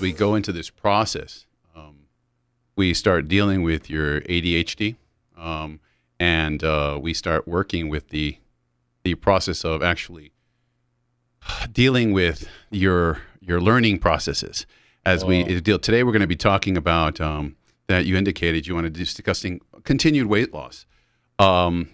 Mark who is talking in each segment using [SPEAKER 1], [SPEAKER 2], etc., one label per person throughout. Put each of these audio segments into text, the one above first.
[SPEAKER 1] as we go into this process, we start dealing with your ADHD, and we start working with the process of actually dealing with your learning processes. As we deal today, we're going to be talking about that you indicated you wanted to discussing continued weight loss.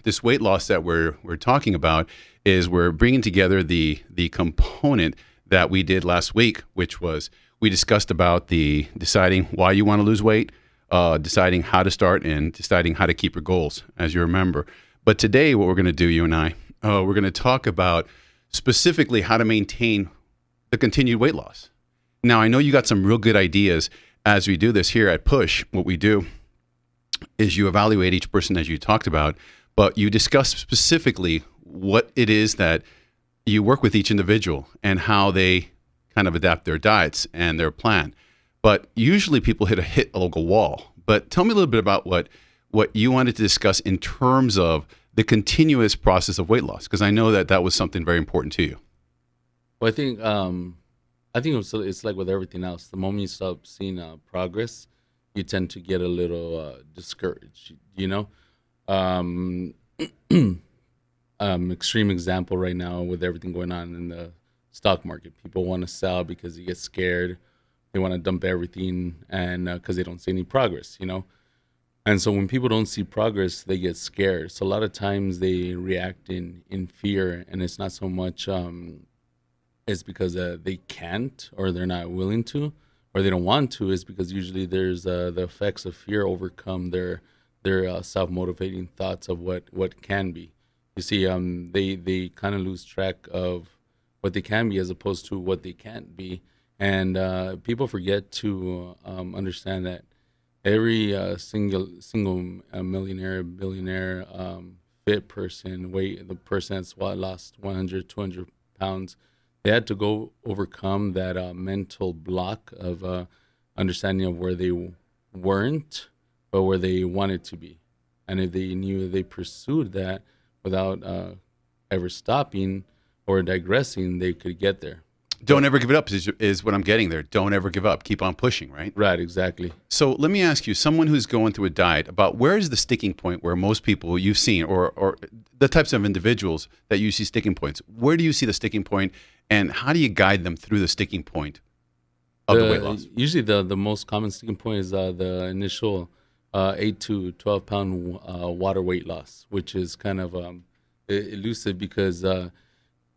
[SPEAKER 1] This weight loss that we're talking about is we're bringing together the component that we did last week, which was we discussed about the deciding why you want to lose weight, deciding how to start, and deciding how to keep your goals, as you remember. But today, what we're going to do, you and I, we're going to talk about specifically how to maintain the continued weight loss. Now, I know you got some real good ideas as we do this here at Push. What we do is you evaluate each person as you talked about, but you discuss specifically what it is that you work with each individual and how they kind of adapt their diets and their plan. But usually people hit a local wall. But tell me a little bit about what you wanted to discuss in terms of the continuous process of weight loss, because I know that was something very important to you.
[SPEAKER 2] Well, I think it's like with everything else. The moment you stop seeing progress, you tend to get a little discouraged. Extreme example right now with everything going on in the stock market. People want to sell because they get scared. They want to dump everything, and because they don't see any progress. And so when people don't see progress, they get scared. So a lot of times they react in fear, and it's not so much it's because they can't, or they're not willing to, or they don't want to. It's because usually there's the effects of fear overcome their self-motivating thoughts of what can be. You see, they kind of lose track of what they can be as opposed to what they can't be. And people forget to understand that every single millionaire, billionaire, fit person, the person that's lost 100, 200 pounds, they had to go overcome that mental block of understanding of where they weren't, but where they wanted to be. And if they knew they pursued that without ever stopping or digressing, they could get there.
[SPEAKER 1] Don't ever give it up is what I'm getting there. Don't ever give up. Keep on pushing, right?
[SPEAKER 2] Right, exactly.
[SPEAKER 1] So let me ask you, someone who's going through a diet, about where is the sticking point where most people you've seen, or the types of individuals that you see sticking points, where do you see the sticking point, and how do you guide them through the sticking point of the weight loss?
[SPEAKER 2] Usually the most common sticking point is the initial 8 to 12 pound water weight loss, which is kind of elusive because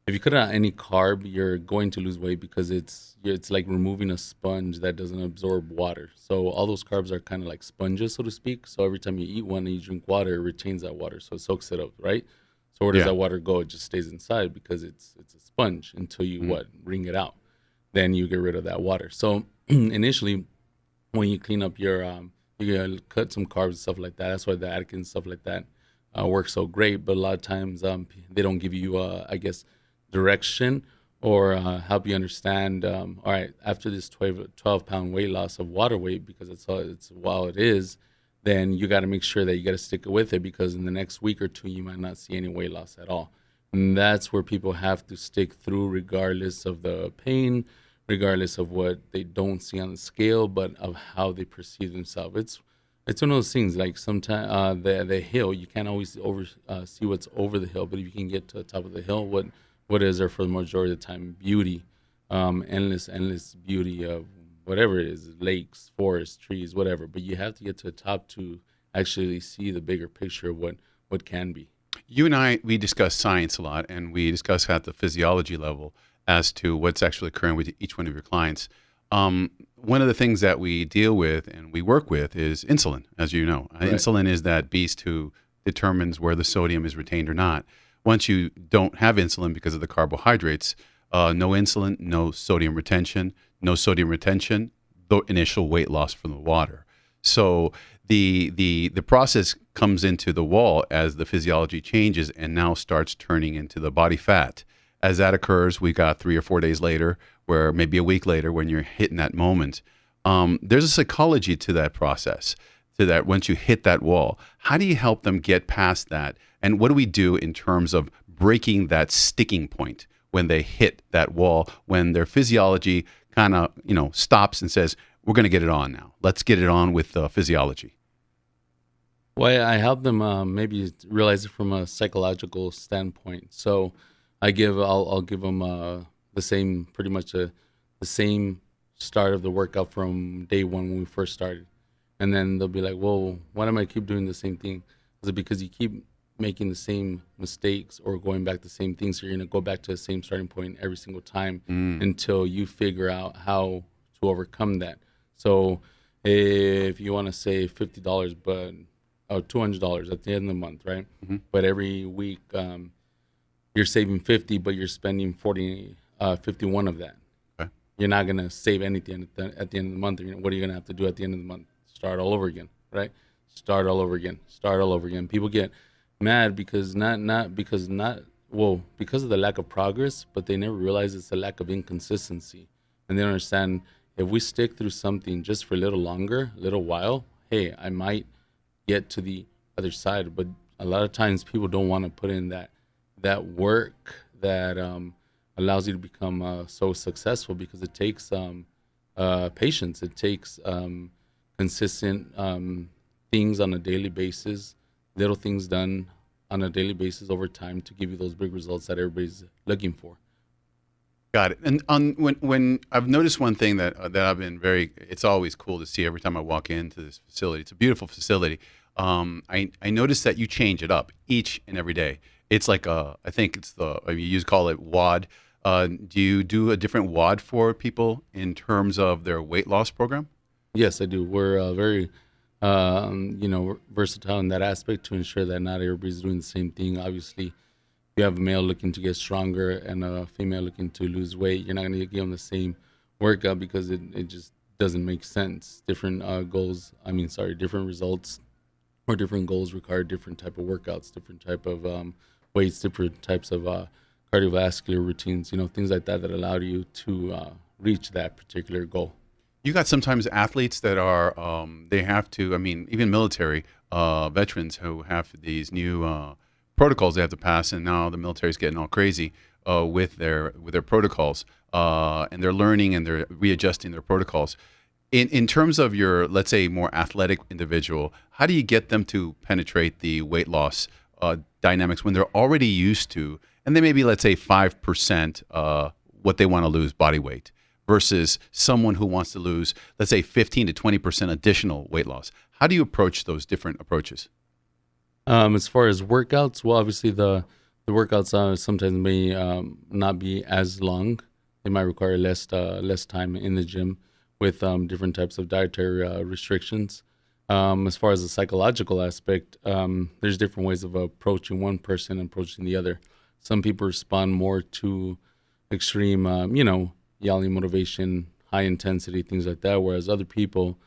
[SPEAKER 2] if you cut out any carb, you're going to lose weight because it's like removing a sponge that doesn't absorb water. So all those carbs are kind of like sponges, so to speak. So every time you eat one and you drink water, it retains that water, so it soaks it up, right? So where does that water go? It just stays inside because it's a sponge until you wring it out. Then you get rid of that water. So initially, when you clean up your you gotta cut some carbs and stuff like that. That's why the Atkins and stuff like that works so great. But a lot of times they don't give you I guess direction or help you understand, all right, after this 12 pound weight loss of water weight, because it's while it is, then you got to make sure that you got to stick with it, because in the next week or two, you might not see any weight loss at all. And that's where people have to stick through regardless of the pain, regardless of what they don't see on the scale, but of how they perceive themselves. It's one of those things, like sometimes the hill, you can't always see what's over the hill, but if you can get to the top of the hill, what is there for the majority of the time? Beauty, endless beauty of whatever it is, lakes, forests, trees, whatever. But you have to get to the top to actually see the bigger picture of what can be.
[SPEAKER 1] You and I, we discuss science a lot, and we discuss at the physiology level as to what's actually occurring with each one of your clients. One of the things that we deal with and we work with is insulin, as you know. Right. Insulin is that beast who determines where the sodium is retained or not. Once you don't have insulin because of the carbohydrates, no insulin, no sodium retention, the initial weight loss from the water. So the process comes into the wall as the physiology changes and now starts turning into the body fat. As that occurs, we got 3 or 4 days later, where maybe a week later when you're hitting that moment, there's a psychology to that process, to that once you hit that wall. How do you help them get past that? And what do we do in terms of breaking that sticking point when they hit that wall, when their physiology kind of, stops and says, we're going to get it on now. Let's get it on with physiology?
[SPEAKER 2] Well, I help them maybe realize it from a psychological standpoint. So I'll give them the same, pretty much the same start of the workout from day one when we first started. And then they'll be like, well, why do I keep doing the same thing? Is it because you keep making the same mistakes or going back to the same things? So you're going to go back to the same starting point every single time until you figure out how to overcome that. So if you want to save $50, but $200 at the end of the month, right? Mm-hmm. But every week you're saving 50, but you're spending 51 of that. Okay. You're not going to save anything at the end of the month. What are you going to have to do at the end of the month? Start all over again, right? Start all over again. People get mad because because of the lack of progress, but they never realize it's a lack of inconsistency. And they don't understand, if we stick through something just for a little longer, a little while, hey, I might get to the other side. But a lot of times people don't want to put in that work that allows you to become so successful, because it takes patience. It takes consistent things on a daily basis, little things done on a daily basis over time to give you those big results that everybody's looking for.
[SPEAKER 1] Got it. And when I've noticed one thing that I've been it's always cool to see every time I walk into this facility. It's a beautiful facility. I noticed that you change it up each and every day. It's like I think it's you call it WOD. Do you do a different WOD for people in terms of their weight loss program?
[SPEAKER 2] Yes, I do. We're very versatile in that aspect to ensure that not everybody's doing the same thing. Obviously, if you have a male looking to get stronger and a female looking to lose weight, you're not going to give them the same workout, because it just doesn't make sense. Different different results or different goals require different type of workouts, different type of weights, different types of cardiovascular routines, things like that allow you to reach that particular goal.
[SPEAKER 1] You got sometimes athletes that are, they have to, even military veterans who have these new protocols they have to pass, and now the military's getting all crazy with their protocols, and they're learning and they're readjusting their protocols. In terms of your, let's say, more athletic individual, how do you get them to penetrate the weight loss dynamics when they're already used to, and they may be, let's say, 5% what they want to lose body weight, versus someone who wants to lose, let's say, 15 to 20% additional weight loss? How do you approach those different approaches?
[SPEAKER 2] As far as workouts, well, obviously the workouts sometimes may not be as long. They might require less time in the gym with different types of dietary restrictions. As far as the psychological aspect, there's different ways of approaching one person and approaching the other. Some people respond more to extreme, yelling motivation, high intensity, things like that, whereas other people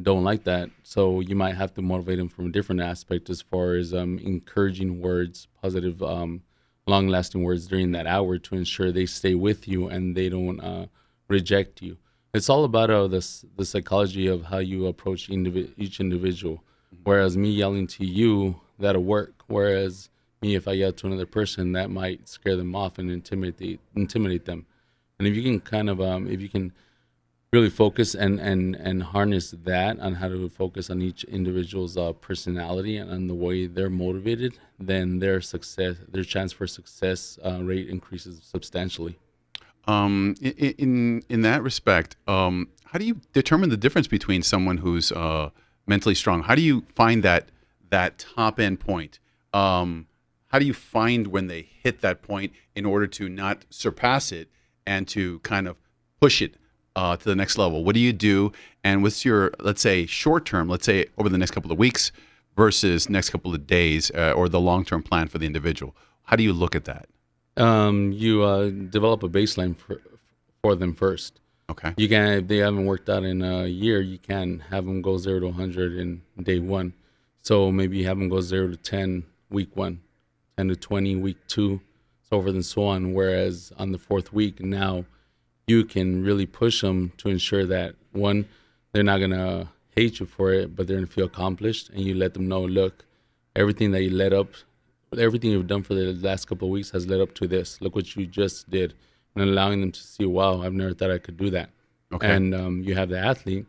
[SPEAKER 2] don't like that. So you might have to motivate them from a different aspect, as far as encouraging words, positive, long-lasting words during that hour, to ensure they stay with you and they don't reject you. It's all about the psychology of how you approach each individual. Whereas me yelling to you, that'll work. Whereas me, if I yell to another person, that might scare them off and intimidate them. And if you can if you can really focus and harness that on how to focus on each individual's personality and on the way they're motivated, then their chance for success rate increases substantially.
[SPEAKER 1] In that respect, how do you determine the difference between someone who's mentally strong? How do you find that top end point? How do you find when they hit that point in order to not surpass it and to kind of push it to the next level? What do you do? And what's your, let's say, short term, let's say over the next couple of weeks versus next couple of days, or the long term plan for the individual? How do you look at that?
[SPEAKER 2] You develop a baseline for them first.
[SPEAKER 1] Okay.
[SPEAKER 2] You can, if they haven't worked out in a year, you can have them go 0 to 100 in day one. So maybe you have them go 0 to 10 week 1, 10 to 20 week 2, so forth and so on. Whereas on the 4th week, now you can really push them to ensure that, one, they're not gonna hate you for it, but they're gonna feel accomplished, and you let them know, look, everything you've done for the last couple of weeks has led up to this. Look what you just did. And allowing them to see, wow, I've never thought I could do that.
[SPEAKER 1] Okay.
[SPEAKER 2] and you have the athlete.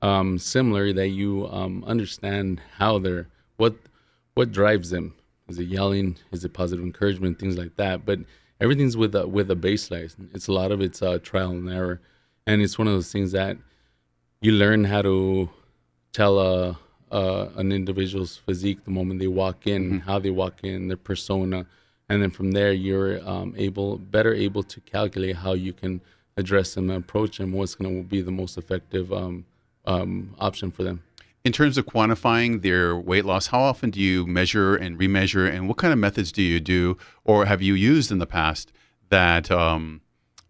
[SPEAKER 2] Similar, that you understand how they're what drives them. Is it yelling? Is it positive encouragement? Things like that. But everything's with a baseline. It's a lot of it's trial and error, and it's one of those things that you learn how to tell an individual's physique the moment they walk in, how they walk in, their persona, and then from there you're better able to calculate how you can address them and approach them. What's going to be the most effective option for them.
[SPEAKER 1] In terms of quantifying their weight loss, how often do you measure and remeasure, and what kind of methods do you do or have you used in the past that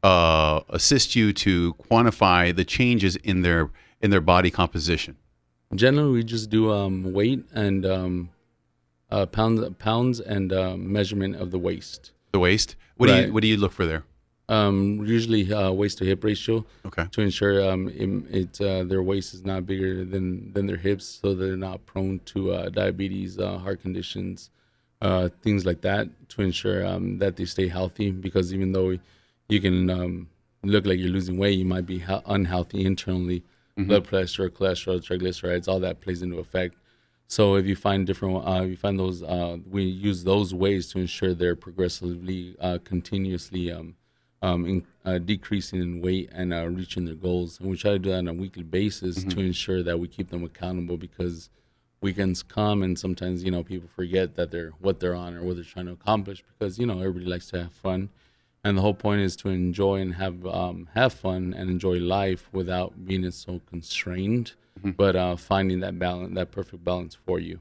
[SPEAKER 1] assist you to quantify the changes in their body composition?
[SPEAKER 2] Generally, we just do weight and pounds and measurement of the waist.
[SPEAKER 1] The waist? What do you look for there?
[SPEAKER 2] Usually waist to hip ratio.
[SPEAKER 1] Okay.
[SPEAKER 2] To ensure their waist is not bigger than their hips, so they're not prone to diabetes, heart conditions, things like that. To ensure that they stay healthy, because even though you can look like you're losing weight, you might be unhealthy internally. Blood pressure, cholesterol, triglycerides, all that plays into effect. So if you find those, we use those ways to ensure they're progressively, continuously decreasing in weight and reaching their goals. And we try to do that on a weekly basis to ensure that we keep them accountable, because weekends come and sometimes, people forget that what they're on or what they're trying to accomplish, because, everybody likes to have fun. And the whole point is to enjoy and have fun and enjoy life without being so constrained, but finding that balance, that perfect balance for you.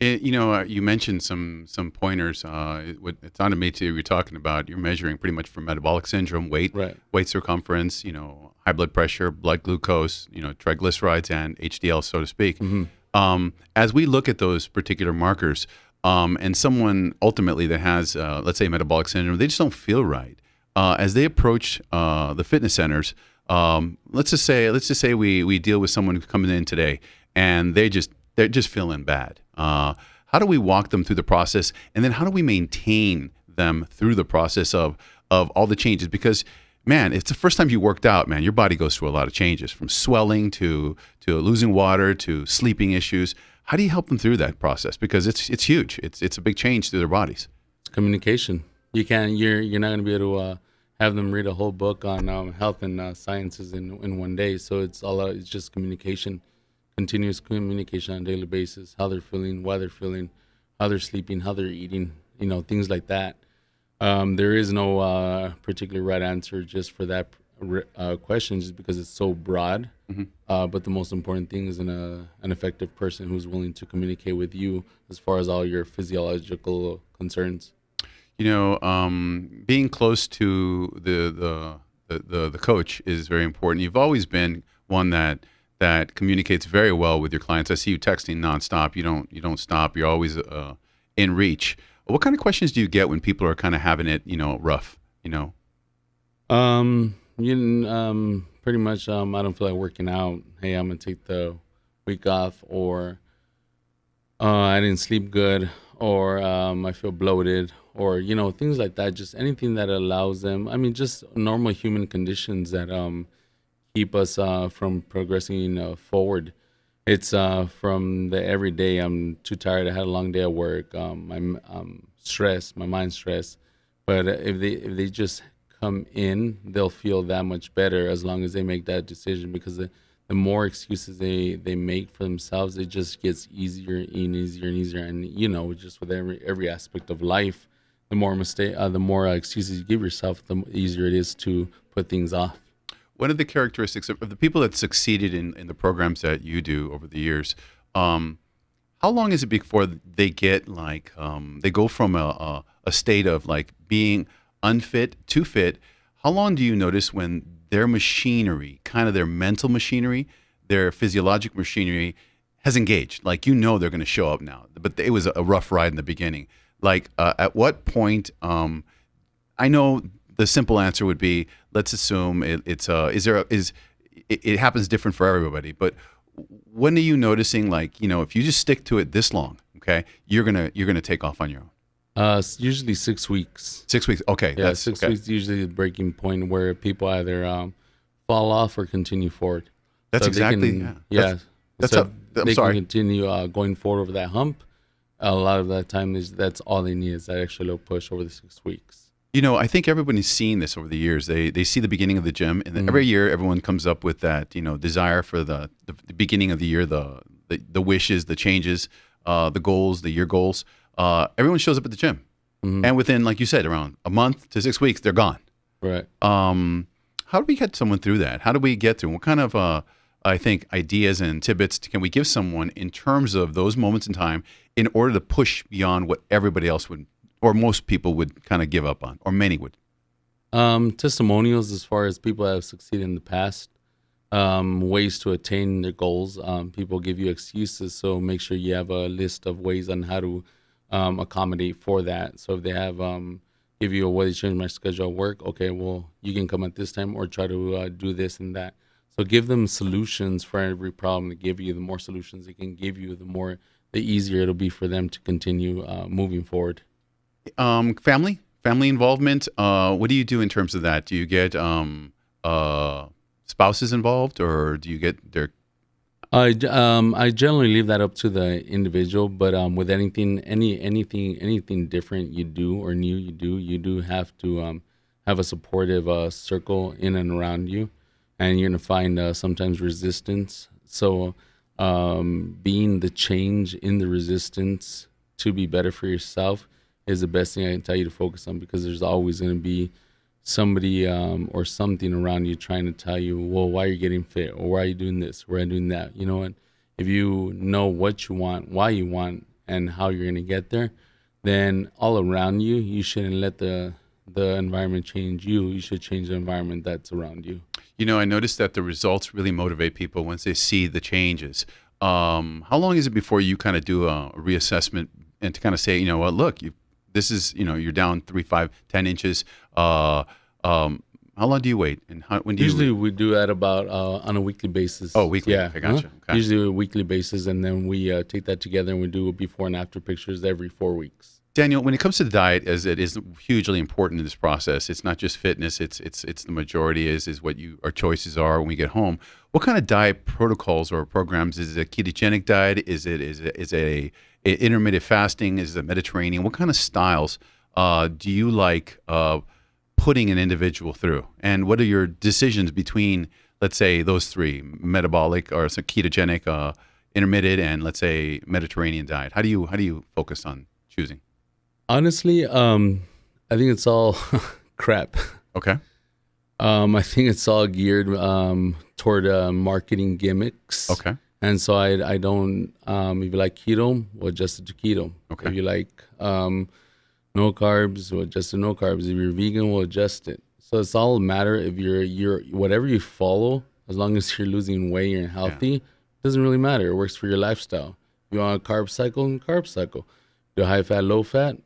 [SPEAKER 1] You mentioned some pointers. It sounded to me too. You're talking about you're measuring pretty much for metabolic syndrome, weight,
[SPEAKER 2] Right.
[SPEAKER 1] weight circumference, high blood pressure, blood glucose, triglycerides, and HDL, so to speak. As we look at those particular markers, and someone ultimately that has, let's say, metabolic syndrome, they just don't feel right. As they approach the fitness centers, let's just say we deal with someone who's coming in today, and they're just feeling bad. How do we walk them through the process, and then how do we maintain them through the process of all the changes? Because, man, it's the first time you worked out, man, your body goes through a lot of changes, from swelling to losing water to sleeping issues. How do you help them through that process? Because it's huge. It's a big change to their bodies.
[SPEAKER 2] It's communication. You're not going to be able to have them read a whole book on health and sciences in one day. So it's just communication, continuous communication on a daily basis. How they're feeling, why they're feeling, how they're sleeping, how they're eating. Things like that. There is no particular right answer just for that question, just because it's so broad. But the most important thing is an effective person who's willing to communicate with you as far as all your physiological concerns.
[SPEAKER 1] Being close to the coach is very important. You've always been one that communicates very well with your clients. I see you texting nonstop. You don't stop. You're always in reach. What kind of questions do you get when people are kind of having it, rough?
[SPEAKER 2] Pretty much, I don't feel like working out. Hey, I'm gonna take the week off, or I didn't sleep good, or I feel bloated, or things like that. Just anything that allows them. I mean, just normal human conditions that keep us from progressing forward. It's from the everyday. I'm too tired. I had a long day at work. I'm stressed. My mind's stressed. But if they just come in, they'll feel that much better as long as they make that decision, because the more excuses they make for themselves, it just gets easier and easier and easier. And just with every aspect of life, the more excuses you give yourself, the easier it is to put things off.
[SPEAKER 1] What are the characteristics of the people that succeeded in the programs that you do over the years? How long is it before they get they go from a state of being unfit to fit? How long do you notice when their machinery, kind of their mental machinery, their physiologic machinery, has engaged? They're going to show up now, but it was a rough ride in the beginning. At what point? I know the simple answer would be, let's assume it happens different for everybody. But when are you noticing, if you just stick to it this long, okay, you're gonna take off on your own?
[SPEAKER 2] Usually 6 weeks.
[SPEAKER 1] 6 weeks. Okay.
[SPEAKER 2] Yeah, 6 weeks usually the breaking point where people either fall off or continue forward.
[SPEAKER 1] That's
[SPEAKER 2] So
[SPEAKER 1] exactly, yeah. That's
[SPEAKER 2] so
[SPEAKER 1] I'm
[SPEAKER 2] they
[SPEAKER 1] sorry.
[SPEAKER 2] can continue going forward over that hump. A lot of that time that's all they need is that extra little push over the 6 weeks.
[SPEAKER 1] I think everybody's seen this over the years. They see the beginning of the gym, and then every year everyone comes up with that desire for the beginning of the year, the wishes, the changes, the goals, the year goals. Everyone shows up at the gym, and within, like you said, around a month to 6 weeks, they're gone.
[SPEAKER 2] Right.
[SPEAKER 1] How do we get someone through that? How do we get through? What kind of I think ideas and tidbits can we give someone in terms of those moments in time in order to push beyond what everybody else would, or most people would kind of give up on, or many would?
[SPEAKER 2] Testimonials as far as people that have succeeded in the past, ways to attain their goals. People give you excuses, so make sure you have a list of ways on how to accommodate for that. So if they have give you a way to change my schedule at work, okay, well, you can come at this time or try to do this and that. So give them solutions for every problem they give you. The more solutions they can give you, the easier it'll be for them to continue moving forward.
[SPEAKER 1] Family involvement. What do you do in terms of that? Do you get spouses involved, or do you get their?
[SPEAKER 2] I generally leave that up to the individual, but with anything different you do or new you do have to have a supportive circle in and around you, and you're gonna find sometimes resistance. So being the change in the resistance to be better for yourself is the best thing I can tell you to focus on, because there's always going to be somebody or something around you trying to tell you, well, why are you getting fit, or why are you doing this, why are you doing that? And if you know what you want, why you want, and how you're going to get there, then all around you, you shouldn't let the environment change you. You should change the environment that's around you.
[SPEAKER 1] I noticed that the results really motivate people once they see the changes. How long is it before you kind of do a reassessment and to kind of say, what, look, this is, you're down 3, 5, 10 inches. How long do you wait? And when do
[SPEAKER 2] Usually we do that about on a weekly basis.
[SPEAKER 1] Oh, weekly.
[SPEAKER 2] Yeah.
[SPEAKER 1] I gotcha. Okay.
[SPEAKER 2] Usually a weekly basis, and then we take that together and we do before and after pictures every 4 weeks.
[SPEAKER 1] Daniel, when it comes to the diet, as it is hugely important in this process, it's not just fitness. It's the majority is what our choices are when we get home. What kind of diet protocols or programs? Is it a ketogenic diet? Is it a intermittent fasting? Is it Mediterranean? What kind of styles do you like putting an individual through? And what are your decisions between, let's say, those three: metabolic or ketogenic, intermittent, and let's say Mediterranean diet? How do you focus on choosing?
[SPEAKER 2] Honestly, I think it's all crap.
[SPEAKER 1] Okay.
[SPEAKER 2] I think it's all geared toward marketing gimmicks.
[SPEAKER 1] Okay.
[SPEAKER 2] And so I don't, if you like keto, we'll adjust it to keto.
[SPEAKER 1] Okay.
[SPEAKER 2] If you like no carbs, we'll adjust to no carbs. If you're vegan, we'll adjust it. So it's all a matter if you're whatever you follow, as long as you're losing weight and healthy, it doesn't really matter. It works for your lifestyle. If you want a carb cycle. Do a high fat, low fat,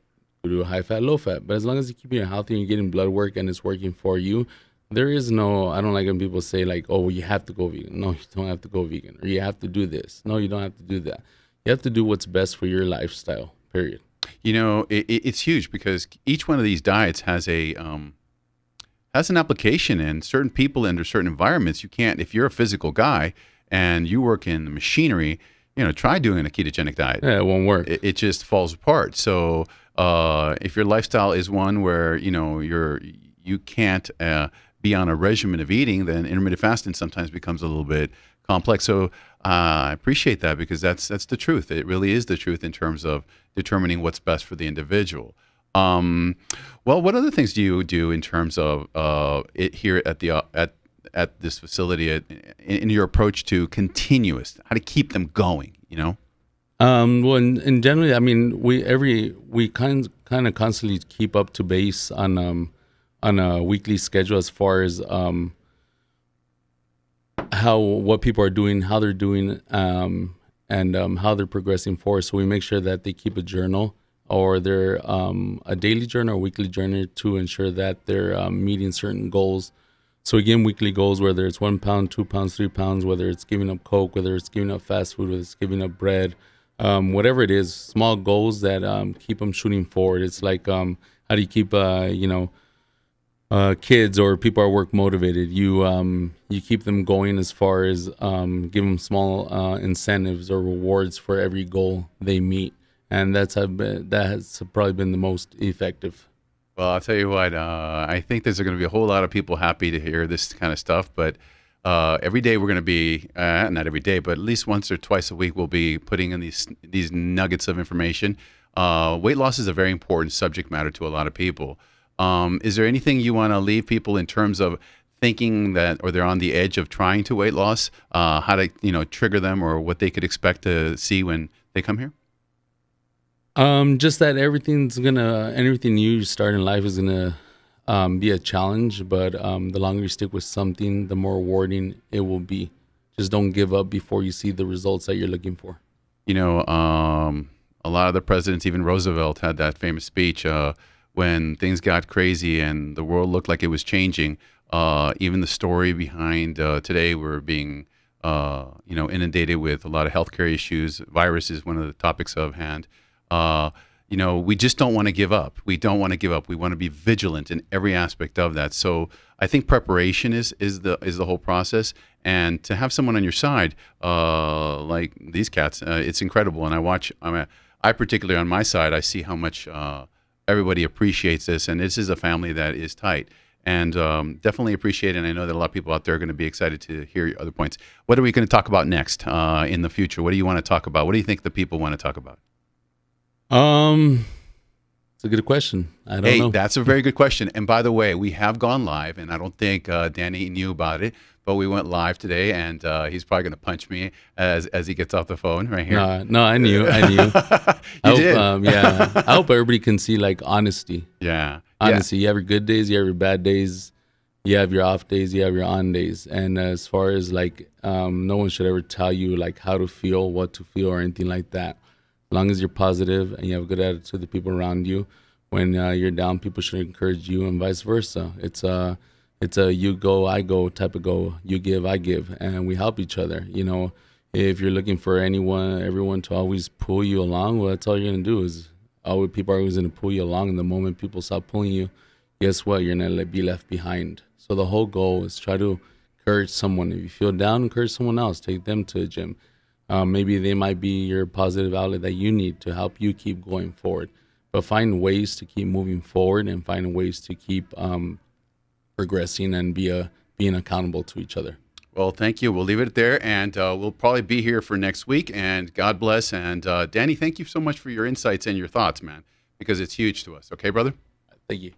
[SPEAKER 2] do a high fat, low fat. But as long as you keep being healthy and you're getting blood work and it's working for you, there is no, I don't like when people say like, oh, you have to go vegan. No, you don't have to go vegan. Or you have to do this. No, you don't have to do that. You have to do what's best for your lifestyle, period.
[SPEAKER 1] It's huge because each one of these diets has an application, and certain people under certain environments, you can't, if you're a physical guy and you work in the machinery, try doing a ketogenic diet.
[SPEAKER 2] Yeah, it won't work.
[SPEAKER 1] It just falls apart. So if your lifestyle is one where you can't be on a regimen of eating, then intermittent fasting sometimes becomes a little bit complex. So I appreciate that, because that's the truth. It really is the truth in terms of determining what's best for the individual. Well, what other things do you do in terms of it here at this facility in your approach to continuous, how to keep them going,
[SPEAKER 2] Well, in generally, I mean, we kind of constantly keep up to base on a weekly schedule as far as what people are doing, how they're doing, and how they're progressing forward. So we make sure that they keep a journal, or they're a daily journal or weekly journal, to ensure that they're meeting certain goals. So again, weekly goals, whether it's 1 pound, 2 pounds, 3 pounds, whether it's giving up Coke, whether it's giving up fast food, whether it's giving up bread, whatever it is, small goals that keep them shooting forward. It's like, how do you keep, kids or people are work motivated, you keep them going as far as give them small incentives or rewards for every goal they meet, and that has probably been the most effective.
[SPEAKER 1] Well, I'll tell you what, I think there's going to be a whole lot of people happy to hear this kind of stuff, but every day we're going to be, not every day, but at least once or twice a week, we'll be putting in these nuggets of information. Weight loss is a very important subject matter to a lot of people. Is there anything you want to leave people in terms of thinking that, or they're on the edge of trying to weight loss, how to, trigger them, or what they could expect to see when they come here?
[SPEAKER 2] Just that everything you start in life is gonna be a challenge, but the longer you stick with something, the more rewarding it will be. Just don't give up before you see the results that you're looking for.
[SPEAKER 1] A lot of the presidents, even Roosevelt, had that famous speech when things got crazy and the world looked like it was changing. Even the story behind today, we're being inundated with a lot of healthcare issues. Virus is one of the topics of hand. We just don't want to give up. We don't want to give up. We want to be vigilant in every aspect of that. So I think preparation is the whole process, and to have someone on your side, like these cats, it's incredible. And I particularly on my side, I see how much everybody appreciates this, and this is a family that is tight. And definitely appreciate it. And I know that a lot of people out there are going to be excited to hear your other points. What are we going to talk about next in the future? What do you want to talk about? What do you think the people want to talk about?
[SPEAKER 2] It's a good question. I don't know.
[SPEAKER 1] That's a very good question. And by the way, we have gone live, and I don't think Danny knew about it, but we went live today, and he's probably going to punch me as he gets off the phone right here.
[SPEAKER 2] No, I knew.
[SPEAKER 1] You did?
[SPEAKER 2] Yeah. I hope everybody can see like honesty.
[SPEAKER 1] Yeah.
[SPEAKER 2] Honesty. You have your good days, you have your bad days, you have your off days, you have your on days. And as far as like, no one should ever tell you like how to feel, what to feel, or anything like that. As long as you're positive and you have a good attitude to the people around you, when you're down, people should encourage you, and vice versa. It's a you go, I go type of go. You give, I give, and we help each other. If you're looking for everyone to always pull you along, well, that's all you're gonna do is people are always gonna pull you along. And the moment people stop pulling you, guess what? You're gonna be left behind. So the whole goal is try to encourage someone. If you feel down, encourage someone else. Take them to a gym. Maybe they might be your positive outlet that you need to help you keep going forward. But find ways to keep moving forward, and find ways to keep progressing and being accountable to each other.
[SPEAKER 1] Well, thank you. We'll leave it there, and we'll probably be here for next week. And God bless. And Danny, thank you so much for your insights and your thoughts, man, because it's huge to us. Okay, brother?
[SPEAKER 2] Thank you.